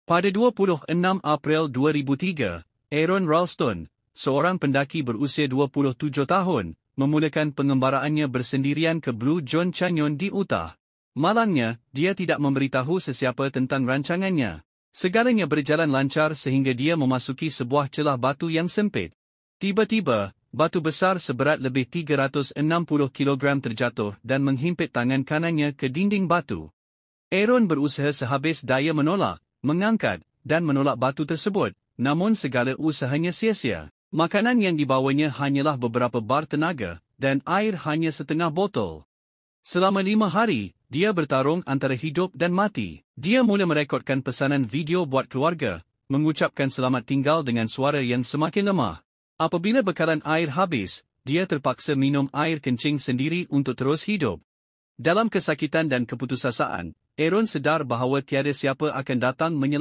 Pada 26 April 2003, Aron Ralston, seorang pendaki berusia 27 tahun, memulakan pengembaraannya bersendirian ke Blue John Canyon di Utah. Malangnya, dia tidak memberitahu sesiapa tentang rancangannya. Segalanya berjalan lancar sehingga dia memasuki sebuah celah batu yang sempit. Tiba-tiba, batu besar seberat lebih 360 kg terjatuh dan menghimpit tangan kanannya ke dinding batu. Aron berusaha sehabis daya menolak, mengangkat, dan menolak batu tersebut, namun segala usahanya sia-sia. Makanan yang dibawanya hanyalah beberapa bar tenaga, dan air hanya setengah botol. Selama 5 hari, dia bertarung antara hidup dan mati. Dia mula merekodkan pesanan video buat keluarga, mengucapkan selamat tinggal dengan suara yang semakin lemah. Apabila bekalan air habis, dia terpaksa minum air kencing sendiri untuk terus hidup. Dalam kesakitan dan keputusasaan, Aron sedar bahawa tiada siapa akan datang menyelamatkan